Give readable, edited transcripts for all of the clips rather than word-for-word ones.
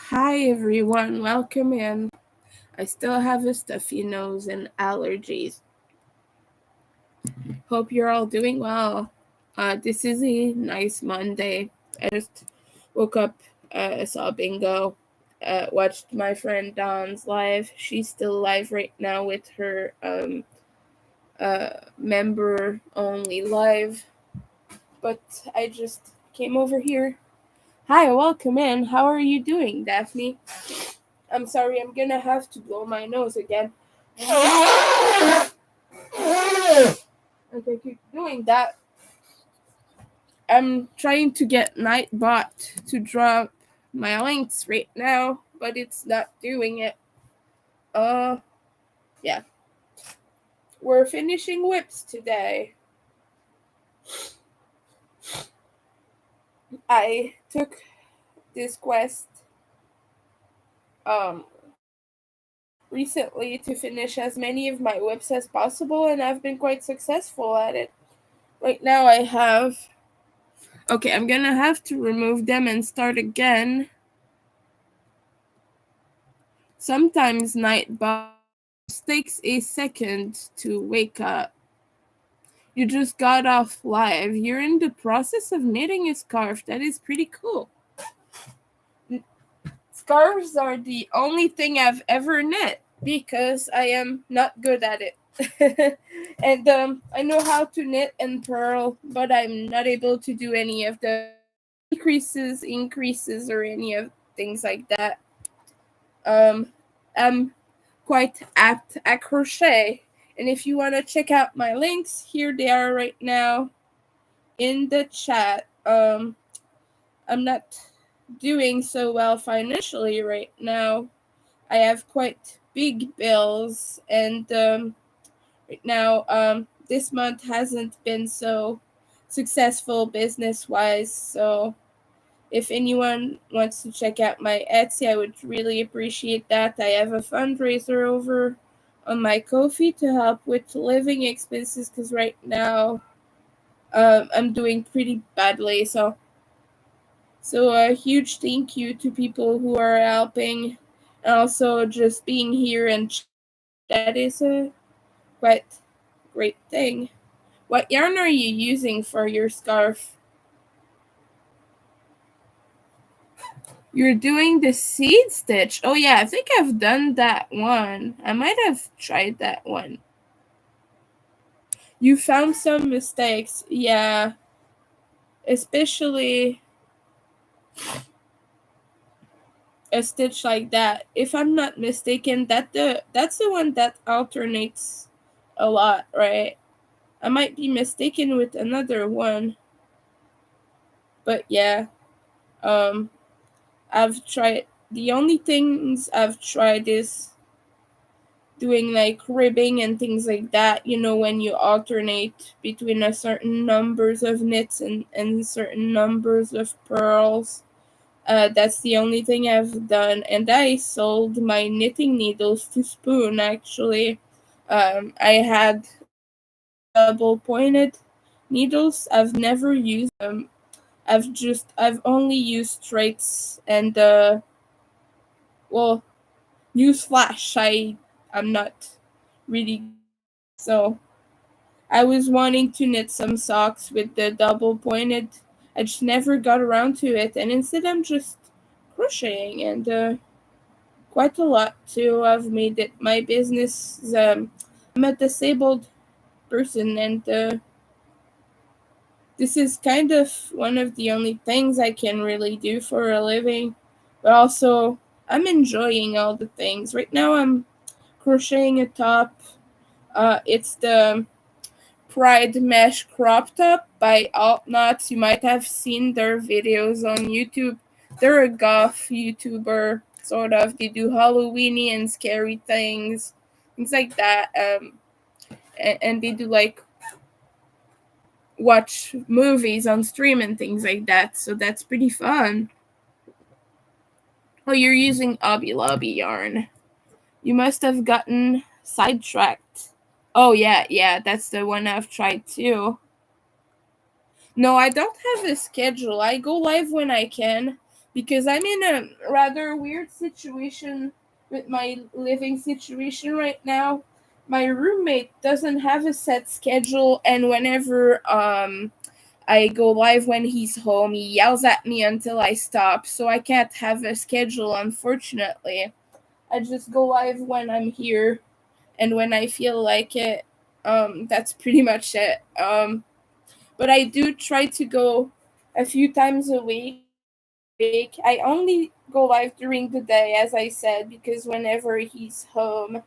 Hi everyone, welcome in. I still have a stuffy nose and allergies. Hope you're all doing well. This is a nice Monday. I just woke up, saw bingo, watched my friend Dawn's live. She's still live right now with her member only live. But I just came over here. Hi, welcome in. How are you doing, Daphne? I'm sorry, I'm gonna have to blow my nose again. As I keep doing that, I'm trying to get Nightbot to drop my links right now, but it's not doing it. Uh, yeah. We're finishing whips today. I took this quest um recently to finish as many of my whips as possible, and I've been quite successful at it. Right now I have okay, I'm gonna have to remove them and start again. Sometimes Nightbot takes a second to wake up. You just got off live. You're in the process of knitting a scarf. That is pretty cool. Scarves are the only thing I've ever knit because I am not good at it. And I know how to knit and purl, but I'm not able to do any of the increases, or any of things like that. I'm quite apt at crochet. And if you want to check out my links, here they are right now in the chat. I'm not doing so well financially right now. I have quite big bills, and right now, this month hasn't been so successful business wise. So, if anyone wants to check out my Etsy, I would really appreciate that. I have a fundraiser over on my Ko-fi to help with living expenses because right now I'm doing pretty badly. So a huge thank you to people who are helping, and also just being here, and that is a quite great thing. What yarn are you using for your scarf? You're doing the seed stitch. Oh yeah, I think I've done that one. I might have tried that one. You found some mistakes. Yeah, especially a stitch like that. If I'm not mistaken, that's the one that alternates a lot, right? I might be mistaken with another one. But yeah, um I've tried the only things I've tried is doing like ribbing and things like that, when you alternate between a certain numbers of knits and certain numbers of purls. That's the only thing I've done, and I sold my knitting needles to Spoon actually. I had double pointed needles. I've never used them. I've only used straights, and well, newsflash, I'm not really. So I was wanting to knit some socks with the double pointed. I just never got around to it, and instead I'm just crocheting, and quite a lot too. I've made it my business. I'm a disabled person, and this is kind of one of the only things I can really do for a living. But also, I'm enjoying all the things. Right now, I'm crocheting a top. It's the Pride Mesh Crop Top by Alt Knots. You might have seen their videos on YouTube. They're a goth YouTuber, sort of. They do Halloweeny and scary things like that. And they do like watch movies on stream and things like that. So that's pretty fun. Oh, you're using Hobby Lobby yarn. You must have gotten sidetracked. Oh yeah, that's the one I've tried too. No, I don't have a schedule. I go live when I can because I'm in a rather weird situation with my living situation right now. My roommate doesn't have a set schedule, and whenever I go live when he's home, he yells at me until I stop, so I can't have a schedule, unfortunately. I just go live when I'm here and when I feel like it. That's pretty much it. But I do try to go a few times a week. I only go live during the day, as I said, because whenever he's home,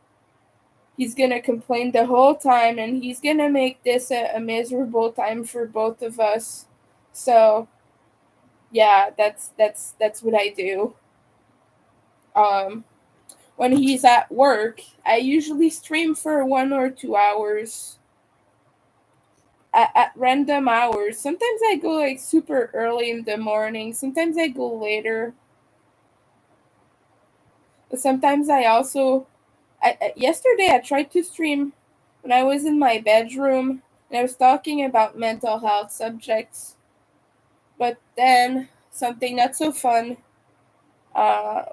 he's gonna complain the whole time, and he's gonna make this a miserable time for both of us. So yeah, that's what I do. Um, when he's at work, I usually stream for 1 or 2 hours at random hours. Sometimes I go like super early in the morning. Sometimes I go later. But sometimes I also yesterday I tried to stream when I was in my bedroom and I was talking about mental health subjects. But then something not so fun uh,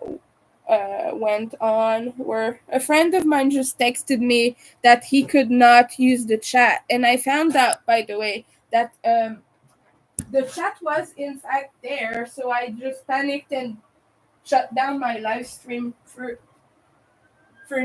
went on where a friend of mine just texted me that he could not use the chat, and I found out, by the way, that the chat was in fact there, so I just panicked and shut down my live stream for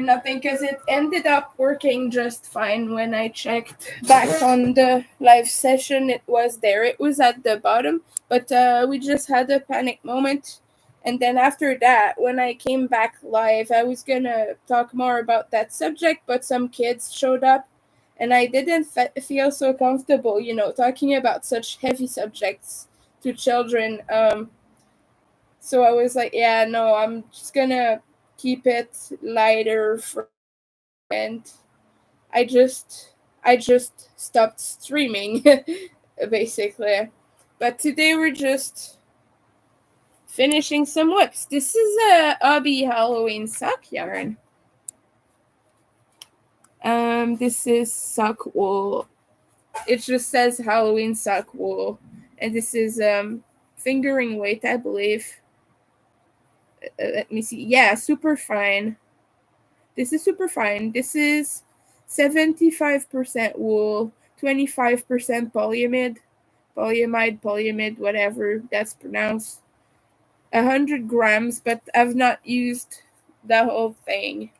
nothing because it ended up working just fine. When I checked back on the live session, it was there. It was at the bottom, but we just had a panic moment. And then after that, when I came back live, I was gonna talk more about that subject, but some kids showed up, and I didn't feel so comfortable, talking about such heavy subjects to children. So I was like, yeah, no, I'm just gonna keep it lighter for now, and I just stopped streaming basically. But today we're just finishing some whips. This is a Hobby Halloween sock yarn. This is sock wool. It just says Halloween sock wool, and this is fingering weight, I believe. Let me see. Yeah, super fine. This is super fine. This is 75% wool, 25% polyamide, whatever that's pronounced. 100 grams, but I've not used the whole thing.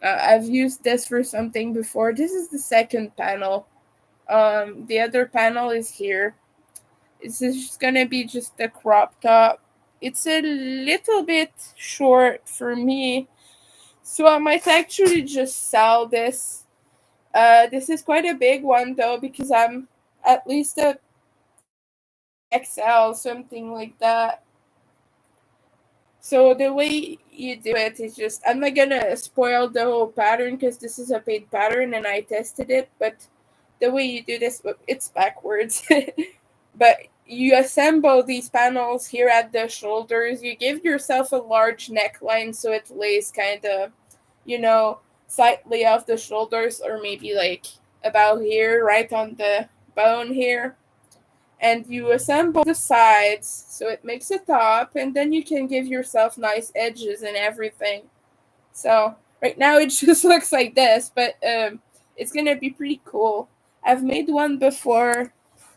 I've used this for something before. This is the second panel. The other panel is here. This is just gonna be just a crop top. It's a little bit short for me, so I might actually just sell this. This is quite a big one though, because I'm at least a 3XL, something like that. So the way you do it is just, I'm not gonna spoil the whole pattern because this is a paid pattern and I tested it, but the way you do this, it's backwards. But you assemble these panels here at the shoulders. You give yourself a large neckline so it lays kind of, slightly off the shoulders, or maybe like about here, right on the bone here. And you assemble the sides so it makes a top, and then you can give yourself nice edges and everything. So right now it just looks like this, but it's gonna be pretty cool. I've made one before.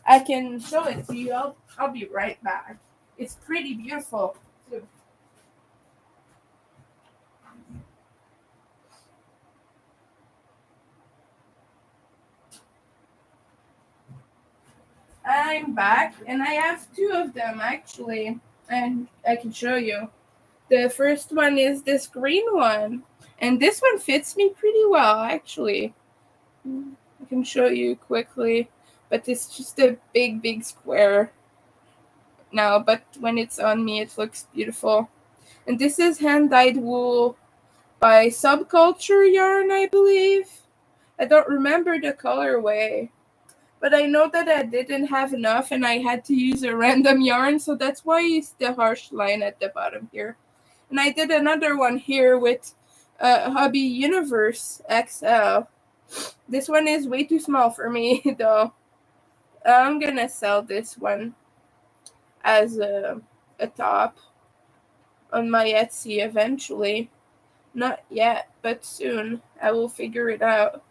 I can show it to you. I'll be right back. It's pretty beautiful too. I'm back, and I have two of them actually, and I can show you. The first one is this green one, and this one fits me pretty well actually. I can show you quickly, but it's just a big square now, but when it's on me it looks beautiful. And this is hand-dyed wool by Subculture Yarn, I believe. I don't remember the colorway, but I know that I didn't have enough and I had to use a random yarn, so that's why it's the harsh line at the bottom here. And I did another one here with Hobby Universe XL. This one is way too small for me, though. I'm gonna sell this one as a top. on my Etsy eventually. Not yet, but soon. I will figure it out.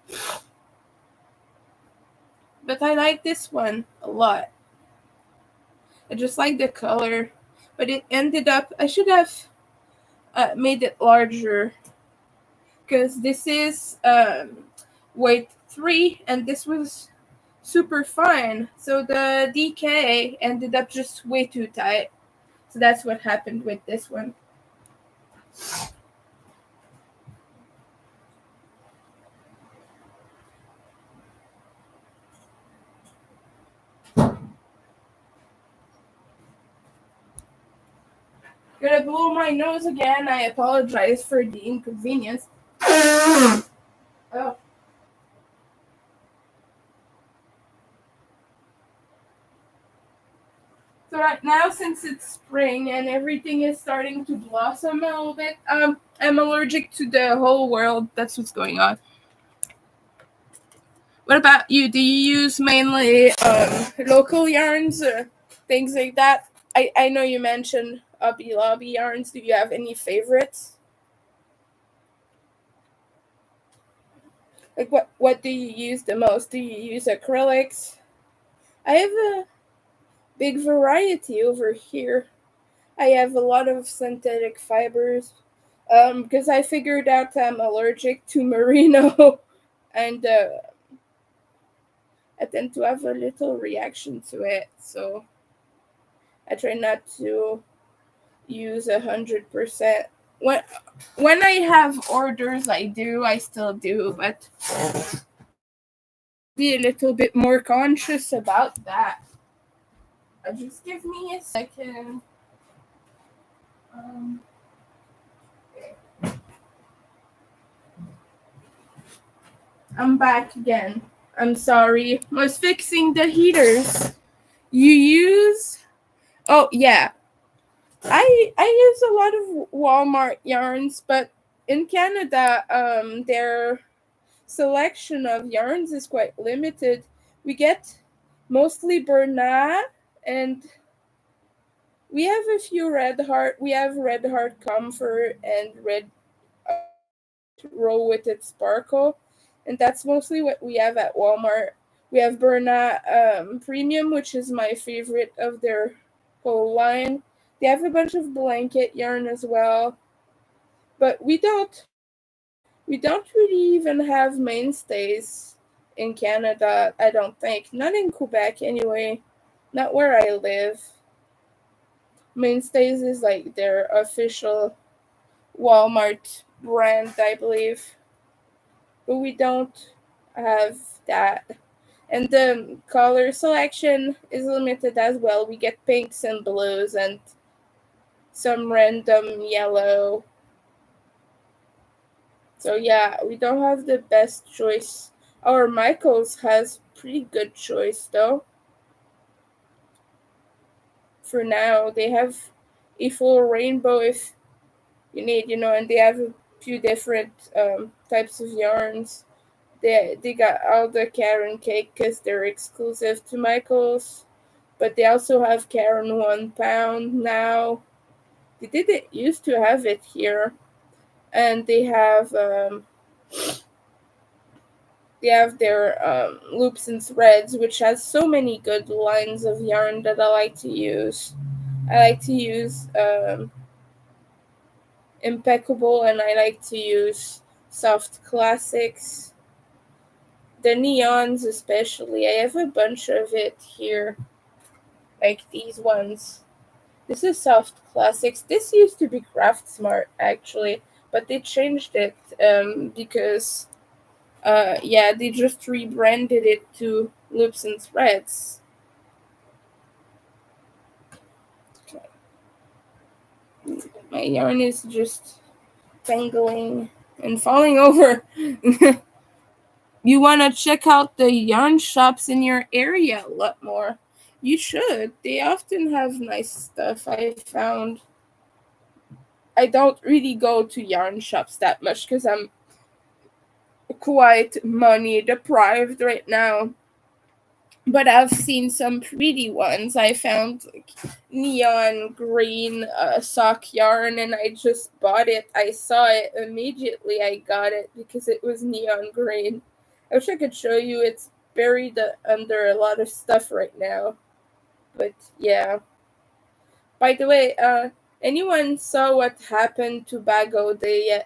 But I like this one a lot. I just like the color. But it ended up, I should have made it larger. Because this is weight 3 and this was super fine. So the DK ended up just way too tight. So that's what happened with this one. Gonna blow my nose again. I apologize for the inconvenience. Oh. So right now, since it's spring and everything is starting to blossom a little bit, I'm allergic to the whole world. That's what's going on. What about you? Do you use mainly local yarns or things like that? I know you mentioned Hobby Lobby yarns. Do you have any favorites? Like what do you use the most? Do you use acrylics? I have a big variety over here. I have a lot of synthetic fibers because I figured out I'm allergic to merino and I tend to have a little reaction to it. So I try not to use 100%. When I have orders, I still do, but be a little bit more conscious about that. Just give me a second. Um, I'm back again. I'm sorry. I was fixing the heaters. You use? Oh yeah, I use a lot of Walmart yarns, but in Canada, their selection of yarns is quite limited. We get mostly Bernat, and we have a few Red Heart. We have Red Heart Comfort and Red Roll with its Sparkle, and that's mostly what we have at Walmart. We have Bernat Premium, which is my favorite of their whole line. They have a bunch of blanket yarn as well, but we don't really even have mainstays in Canada, I don't think. Not in Quebec anyway. Not where I live. Mainstays is like their official Walmart brand, I believe. But we don't have that. And the color selection is limited as well. We get pinks and blues and some random yellow. So yeah, we don't have the best choice. Our Michaels has pretty good choice though. For now, they have a full rainbow if you need, and they have a few different types of yarns. They got all the Karen cake because they're exclusive to Michaels, but they also have Karen 1 pound now. They didn't used to have it here, and they have their loops and threads, which has so many good lines of yarn that I like to use. I like to use Impeccable, and I like to use Soft Classics. The neons, especially, I have a bunch of it here, like these ones. This is Soft Classics. This used to be Craft Smart, actually, but they changed it because yeah, they just rebranded it to Loops and Threads. My yarn is just tangling and falling over. You want to check out the yarn shops in your area a lot more. You should. They often have nice stuff, I found. I don't really go to yarn shops that much because I'm quite money deprived right now. but I've seen some pretty ones. I found like neon green sock yarn, and I just bought it. I saw it immediately. I got it because it was neon green. I wish I could show you. It's buried under a lot of stuff right now. But yeah. By the way, anyone saw what happened to Bago Day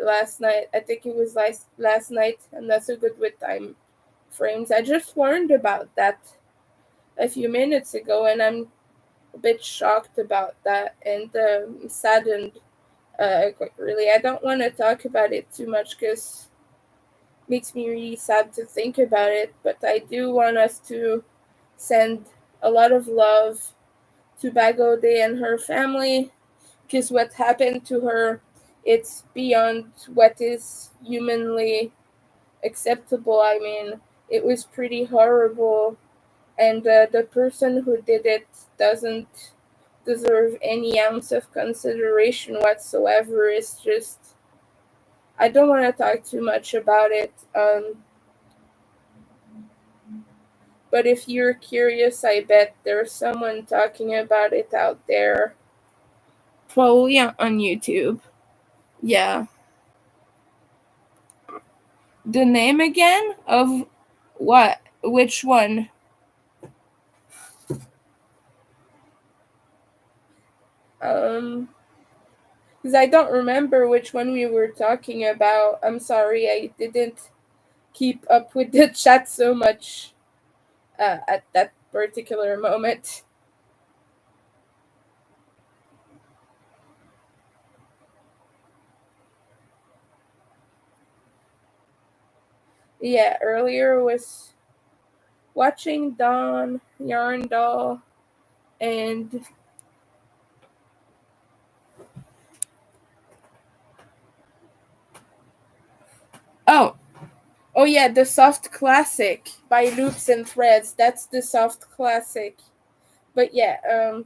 last night? I think it was last night. I'm not so good with time frames. I just learned about that a few minutes ago, and I'm a bit shocked about that and saddened. Quite really, I don't want to talk about it too much because it makes me really sad to think about it. But I do want us to send a lot of love to Bagode and her family, because what happened to her, it's beyond what is humanly acceptable. I mean, it was pretty horrible, and the person who did it doesn't deserve any ounce of consideration whatsoever. It's just, I don't want to talk too much about it. But if you're curious, I bet there's someone talking about it out there. Probably on YouTube. Yeah. The name again of what? Which one? Because I don't remember which one we were talking about. I'm sorry, I didn't keep up with the chat so much at that particular moment. Yeah, earlier was watching Dawn, Yarn Doll, and oh, oh yeah, the Soft Classic by Loops and Threads. That's the Soft Classic. But yeah,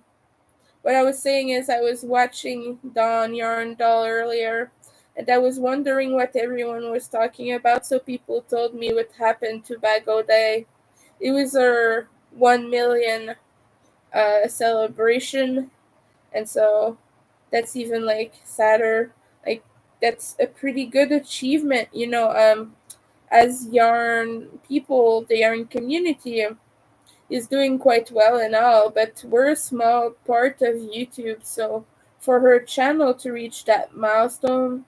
what I was saying is I was watching Dawn Yarn Doll earlier, and I was wondering what everyone was talking about. So people told me what happened to Bago Day. It was our 1 million celebration, and so that's even like sadder. Like that's a pretty good achievement, you know. As yarn people, the yarn community is doing quite well and all, but we're a small part of YouTube, so for her channel to reach that milestone,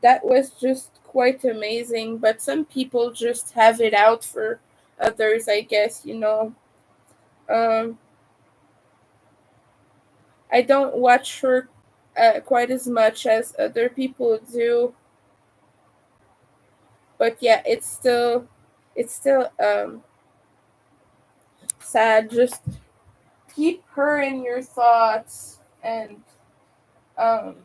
that was just quite amazing. But some people just have it out for others, I guess, you know. Um, I don't watch her quite as much as other people do, but yeah, it's still sad. Just keep her in your thoughts, and um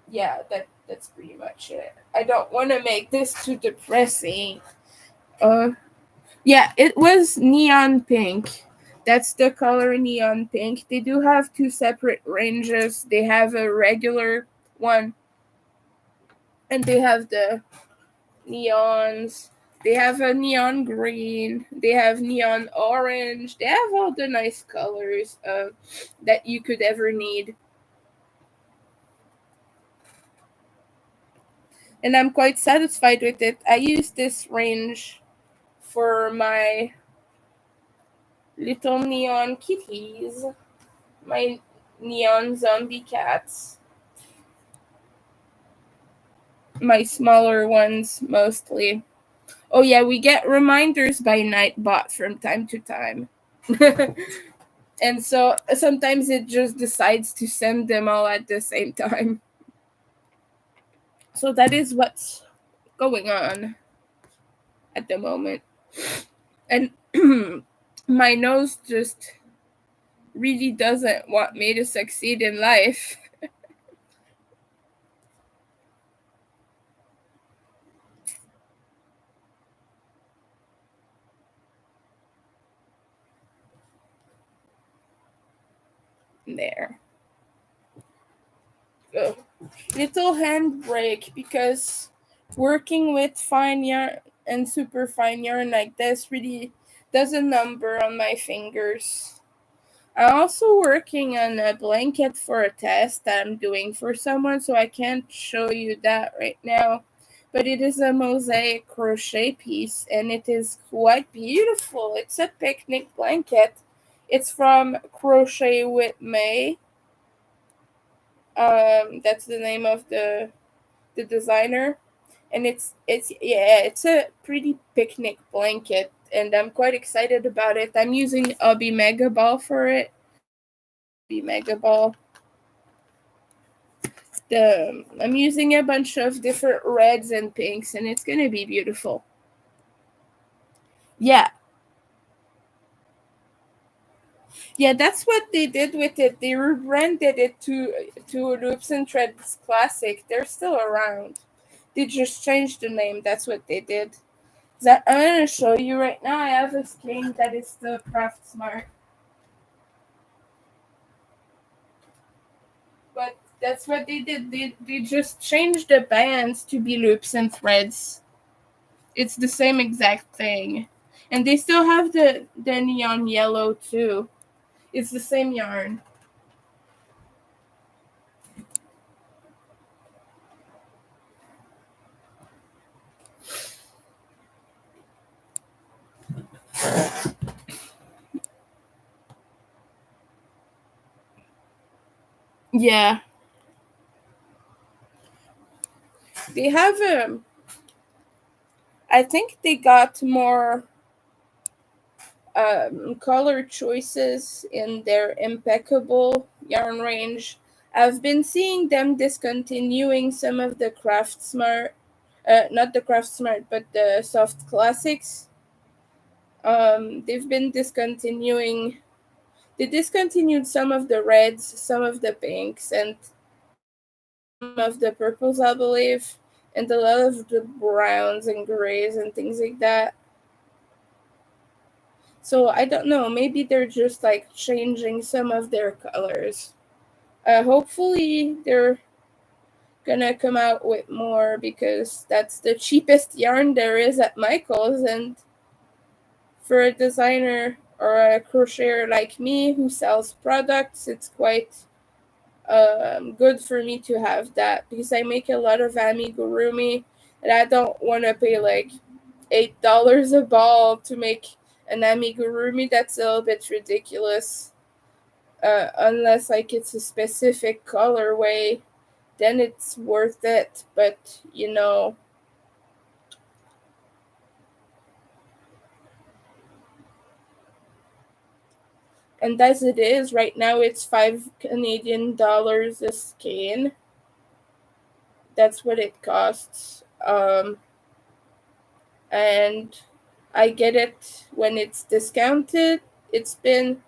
yeah, that's pretty much it. I don't want to make this too depressing. Uh, yeah, it was neon pink. That's the color neon pink. They do have two separate ranges. They have a regular one, and they have the neons. They have a neon green. They have neon orange. They have all the nice colors that you could ever need. And I'm quite satisfied with it. I use this range for my little neon kitties, my neon zombie cats, my smaller ones mostly. Oh yeah, we get reminders by Nightbot from time to time. And so sometimes it just decides to send them all at the same time. So that is what's going on at the moment. And my nose just really doesn't want me to succeed in life. There. Ugh. Little handbrake, because working with fine yarn and super fine yarn like this really There's a number on my fingers. I'm also working on a blanket for a test that I'm doing for someone, so I can't show you that right now. But it is a mosaic crochet piece, and it is quite beautiful. It's a picnic blanket. It's from Crochet with May. That's the name of the designer, and it's a pretty picnic blanket, and I'm quite excited about it. I'm using Hobby Mega Ball for it. Hobby Mega Ball. I'm using a bunch of different reds and pinks, and it's gonna be beautiful. Yeah, yeah, that's what they did with it. They rebranded it to Loops and Threads Classic. They're still around. They just changed the name. That's what they did. That I'm gonna show you right now. I have a skein that is the Craft Smart, but that's what they did. They just changed the bands to be loops and threads. It's the same exact thing, and they still have the neon yellow too. It's the same yarn. Yeah, they have I think they got more color choices in their impeccable yarn range. I've been seeing them discontinuing some of the Craft Smart, not the Craft Smart, but the Soft Classics. They've been discontinuing. They discontinued some of the reds, some of the pinks, and some of the purples, I believe, and a lot of the browns and grays and things like that. So I don't know. Maybe they're just like changing some of their colors. Hopefully they're gonna come out with more because that's the cheapest yarn there is at Michael's, and for a designer or a crocheter like me who sells products, it's quite good for me to have that because I make a lot of amigurumi, and I don't want to pay like $8 a ball to make an amigurumi. That's a little bit ridiculous. Unless like it's a specific colorway, then it's worth it. But and as it is right now, it's $5 Canadian a skein. That's what it costs. And I get it when it's discounted. It's been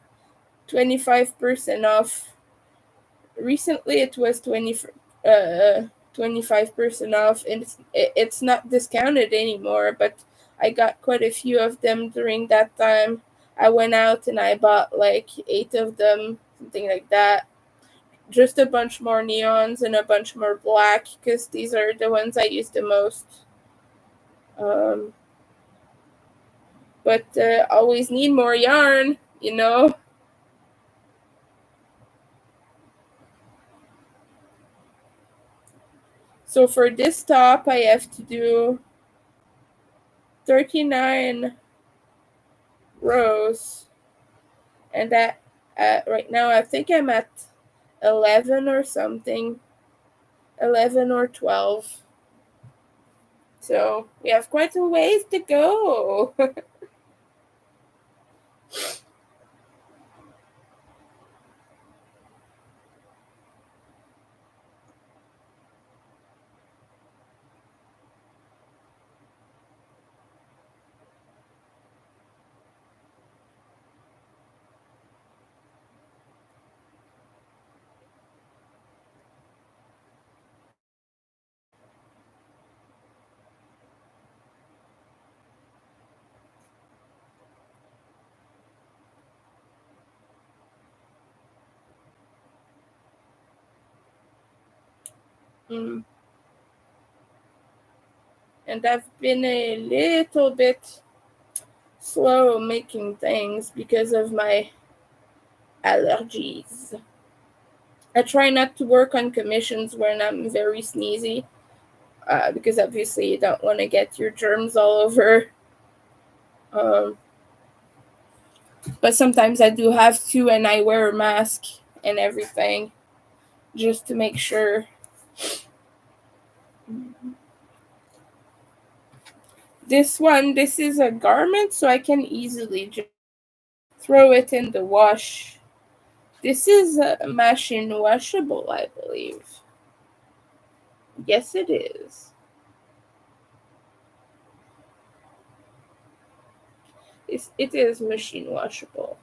25% off. Recently, it was 25% off, and it's not discounted anymore. But I got quite a few of them during that time. I went out and I bought like 8 of them, something like that. Just a bunch more neons and a bunch more black because these are the ones I use the most. Um, but always need more yarn. So for this top, I have to do 39 rows, and that right now I think I'm at 11 or something, 11 or 12. So we have quite a ways to go. Mm. And I've been a little bit slow making things because of my allergies. I try not to work on commissions when I'm very sneezy, because obviously you don't want to get your germs all over. Um, but sometimes I do have to, and I wear a mask and everything just to make sure. This is a garment, so I can easily just throw it in the wash. This is machine washable, I believe. Yes, it is. It is machine washable.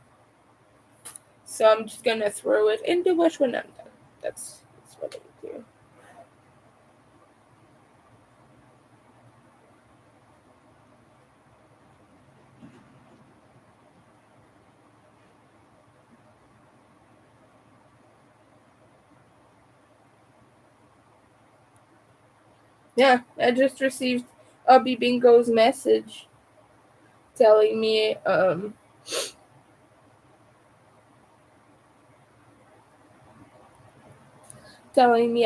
So I'm just gonna throw it in the wash when I'm done. That's what I do. Yeah, I just received Abby Bingo's message telling me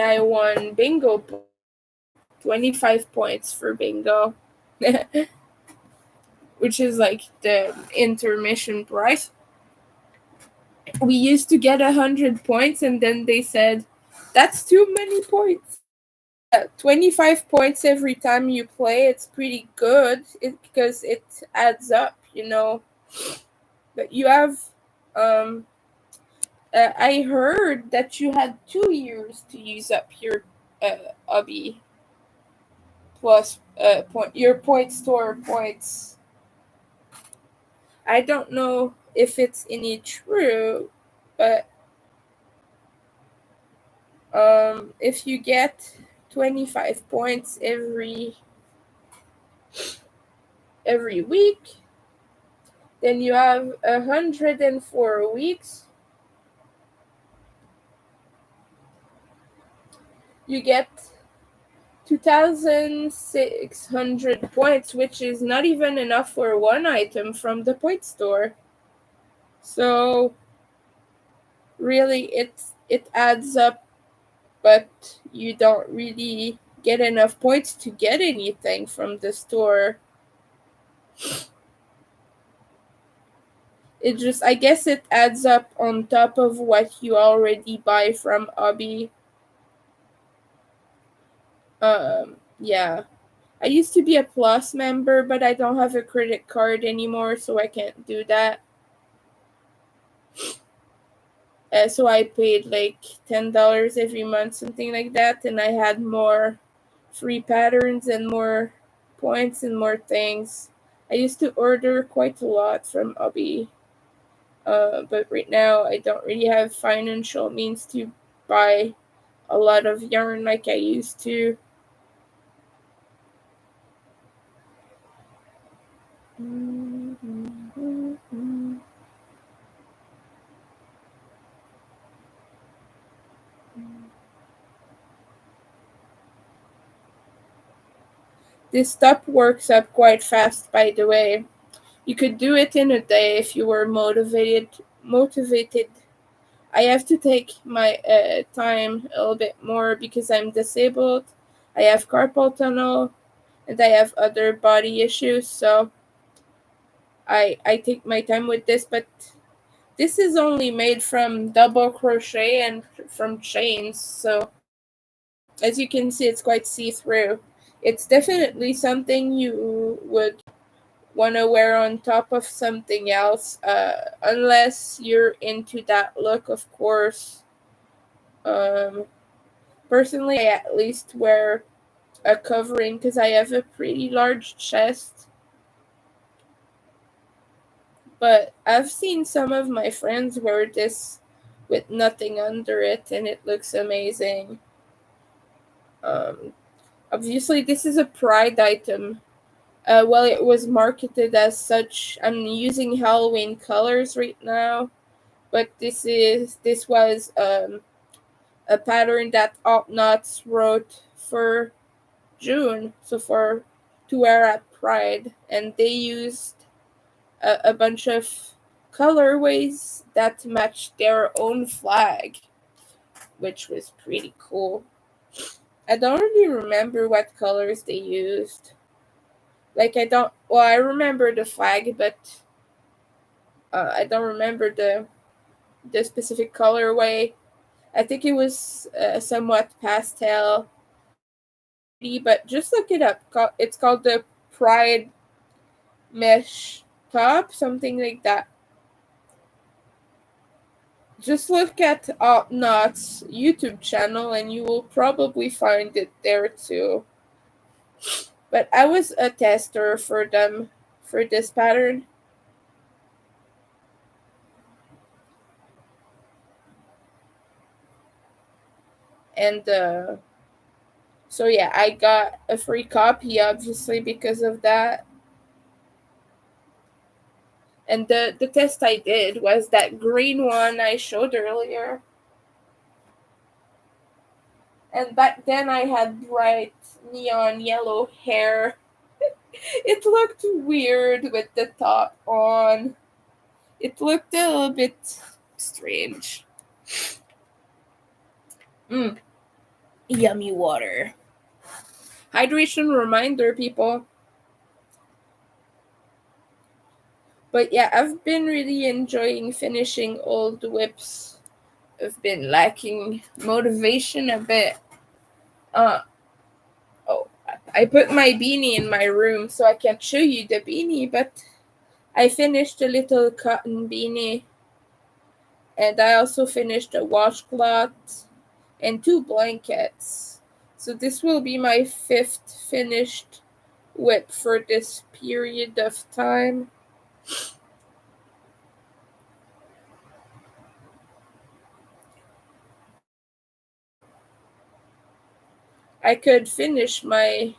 I won bingo 25 points for bingo. Which is like the intermission prize. We used to get 100 points, and then they said that's too many points. 25 points every time you play, it's pretty good because it adds up, you know. But you have, um, I heard that you had 2 years to use up your obby plus your point store points. I don't know if it's any true, but if you get 25 points every week, then you have 104 weeks. You get 2,600 points, which is not even enough for one item from the point store. So really, it adds up, but you don't really get enough points to get anything from the store. It just, I guess it adds up on top of what you already buy from Obby. Yeah. I used to be a Plus member, but I don't have a credit card anymore, so I can't do that. So I paid like $10 every month, something like that, and I had more free patterns and more points and more things. I used to order quite a lot from Obby, but right now I don't really have financial means to buy a lot of yarn like I used to. This stuff works up quite fast, by the way. You could do it in a day if you were motivated. I have to take my time a little bit more because I'm disabled. I have carpal tunnel and I have other body issues, so I take my time with this, but this is only made from double crochet and from chains, so as you can see, it's quite see-through. It's definitely something you would want to wear on top of something else, unless you're into that look, of course. Um, Personally, I at least wear a covering because I have a pretty large chest. But I've seen some of my friends wear this with nothing under it, and it looks amazing. Um, Obviously, this is a pride item. Well, it was marketed as such. I'm using Halloween colors right now, but this was a pattern that Altnots wrote for June, so for to wear at Pride, and they used a bunch of colorways that matched their own flag, which was pretty cool. I don't really remember what colors they used. Like I don't. Well, I remember the flag, but I don't remember the specific colorway. I think it was somewhat pastel. But just look it up. It's called the Pride Mesh Top, something like that. Just look at Knot's YouTube channel and you will probably find it there too. But I was a tester for them for this pattern. And so yeah, I got a free copy obviously because of that. And the test I did was that green one I showed earlier. And back then I had bright neon yellow hair. It looked weird with the top on. It looked a little bit strange. Mm, yummy water. Hydration reminder, people. But yeah, I've been really enjoying finishing old whips. I've been lacking motivation a bit. Uh oh, I put my beanie in my room so I can't show you the beanie, but I finished a little cotton beanie, and I also finished a washcloth and 2 blankets. So this will be my 5th finished whip for this period of time. I could finish my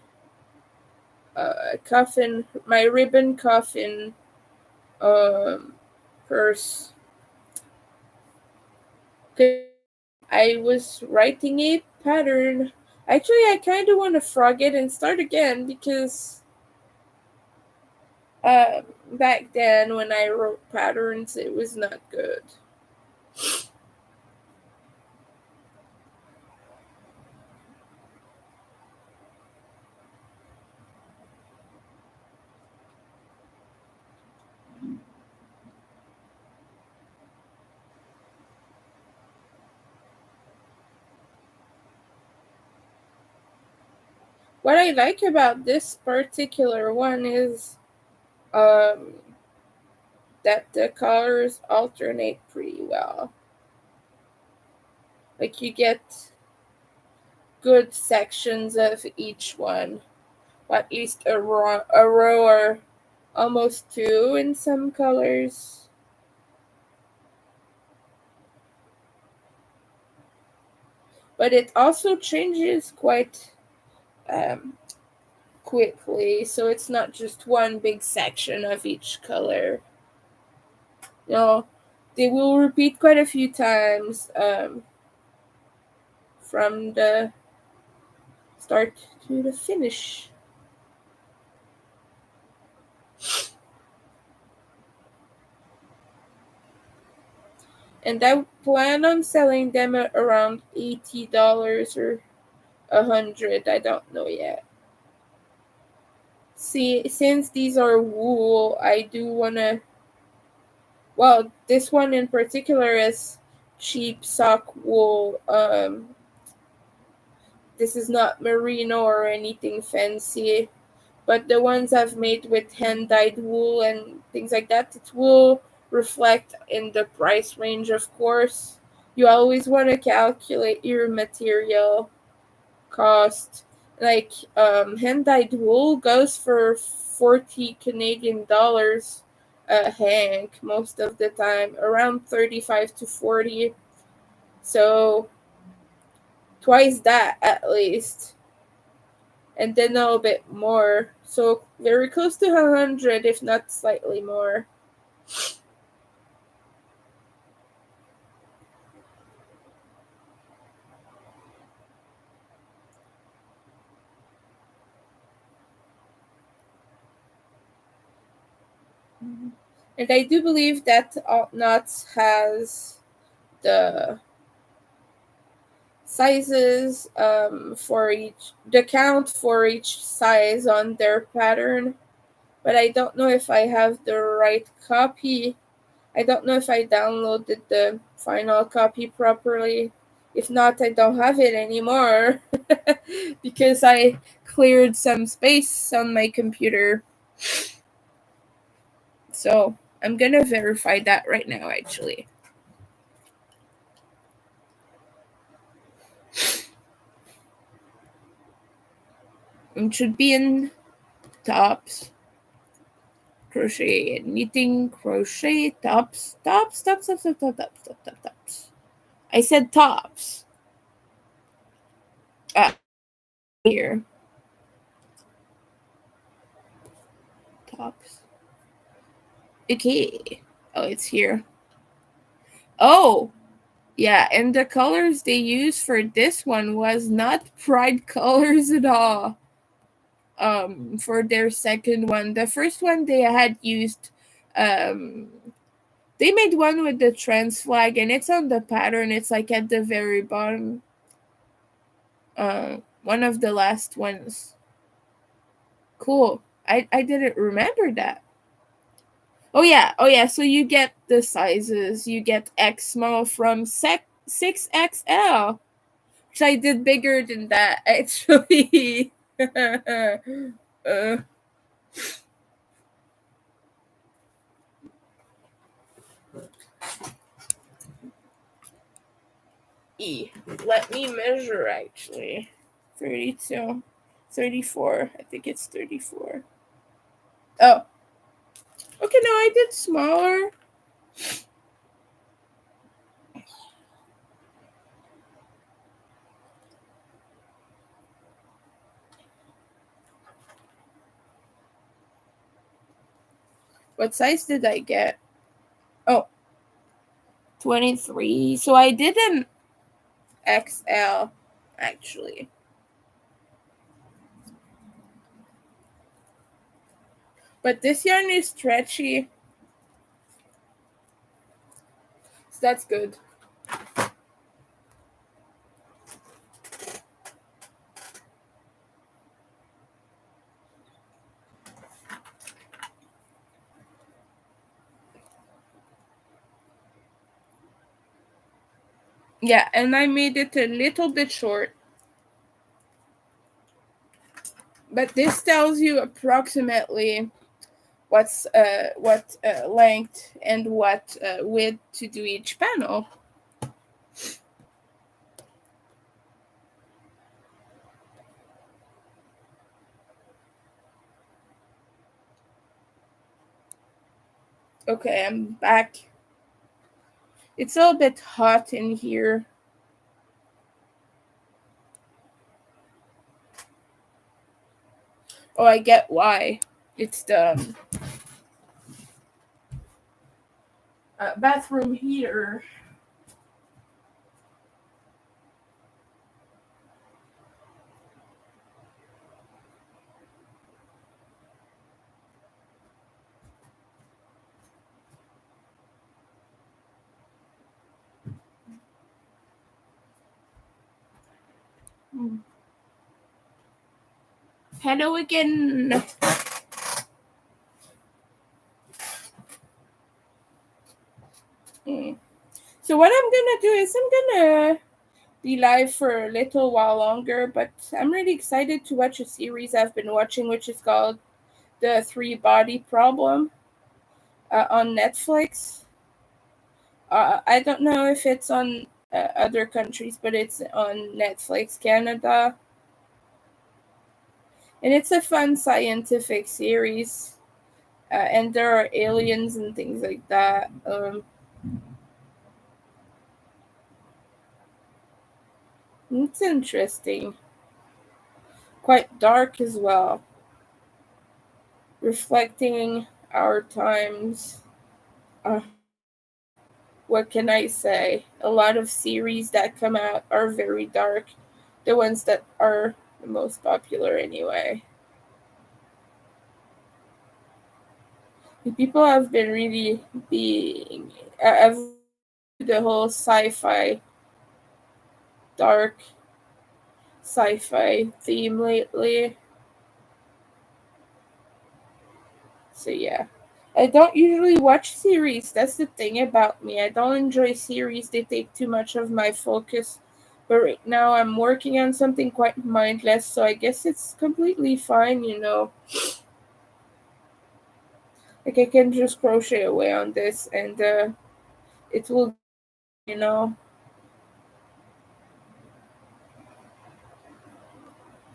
coffin, my ribbon coffin um, purse. I was writing a pattern. Actually, I kind of want to frog it and start again because uh, back then when I wrote patterns, it was not good. What I like about this particular one is um, that the colors alternate pretty well. Like you get good sections of each one, or at least a row or almost two in some colors. But it also changes quite um, quickly, so it's not just one big section of each color. You know, they will repeat quite a few times from the start to the finish. And I plan on selling them at around $80 or 100. I don't know yet. See, since these are wool, I do wanna. Well, this one in particular is cheap sock wool. This is not merino or anything fancy, but the ones I've made with hand dyed wool and things like that, it will reflect in the price range, of course. You always want to calculate your material cost. Like hand dyed wool goes for 40 Canadian dollars a hank most of the time, around 35 to 40. So twice that at least, and then a little bit more. So very close to 100, if not slightly more. And I do believe that Alt Knots has the sizes for the count for each size on their pattern, but I don't know if I have the right copy. I don't know if I downloaded the final copy properly. If not, I don't have it anymore because I cleared some space on my computer. So I'm gonna verify that right now, actually. It should be in tops. Crochet, knitting, crochet, tops. I said tops. Here. Tops. Okay. Oh, it's here. Oh, yeah, and the colors they used for this one was not Pride colors at all. For their second one. The first one they had used they made one with the trans flag and it's on the pattern. It's like at the very bottom. One of the last ones. Cool. I didn't remember that. Oh yeah, so you get the sizes. You get X small from 6XL. Which I did bigger than that actually. uh, Let me measure actually. 32, 34. I think it's 34. Oh. Okay, no, I did smaller. What size did I get? Oh, 23. So I did an XL actually. But this yarn is stretchy. So that's good. Yeah, and I made it a little bit short. But this tells you approximately what length and what width to do each panel. Okay, I'm back. It's a little bit hot in here. Oh, I get why. It's the bathroom heater. Hello again. So what I'm gonna do is I'm gonna be live for a little while longer, but I'm really excited to watch a series I've been watching, which is called The Three Body Problem on Netflix. I don't know if it's on other countries, but it's on Netflix Canada. And it's a fun scientific series. And there are aliens and things like that. It's interesting. Quite dark as well. Reflecting our times. Uh, what can I say? A lot of series that come out are very dark. The ones that are the most popular, anyway. People have been really being I've into the whole dark sci-fi theme lately. So yeah. I don't usually watch series. That's the thing about me. I don't enjoy series. They take too much of my focus. But right now I'm working on something quite mindless, so I guess it's completely fine. Like I can just crochet away on this and it will get done.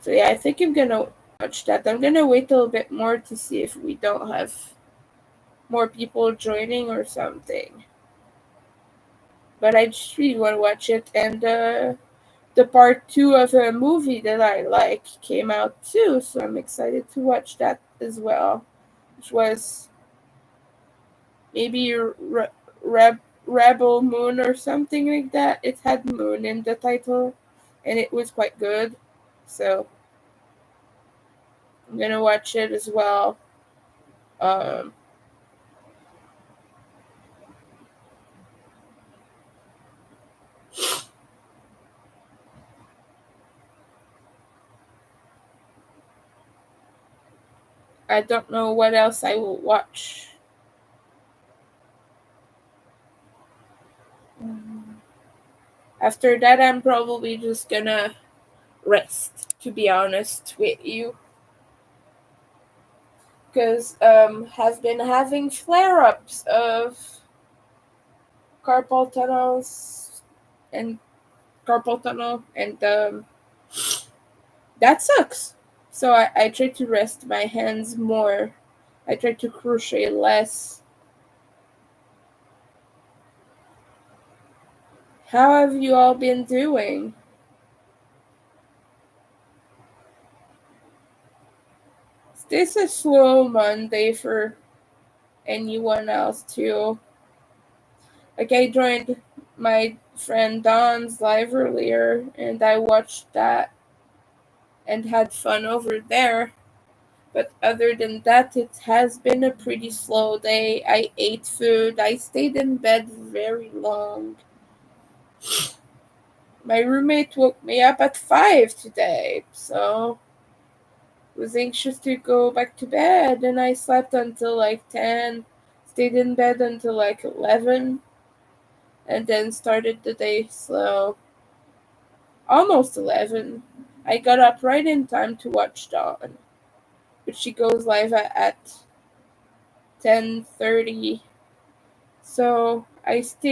So yeah, I think I'm gonna watch that. I'm gonna wait a little bit more to see if we don't have more people joining or something. But I just really want to watch it. And the part two of a movie that I like came out too, so I'm excited to watch that as well. Which was maybe Rebel Moon or something like that. It had Moon in the title, and it was quite good. So I'm gonna watch it as well. Um, I don't know what else I will watch. After that, I'm probably just gonna rest, to be honest with you, because have been having flare-ups of carpal tunnels and carpal tunnel, and that sucks. So I try to rest my hands more. I try to crochet less. How have you all been doing? Is this a slow Monday for anyone else too? Like I joined my friend Don's live earlier and I watched that and had fun over there. But other than that, it has been a pretty slow day. I ate food. I stayed in bed very long. My roommate woke me up at 5 today, so was anxious to go back to bed, and I slept until like 10, stayed in bed until like 11, and then started the day slow. Almost 11. I got up right in time to watch Dawn, but she goes live at 10:30. So I stayed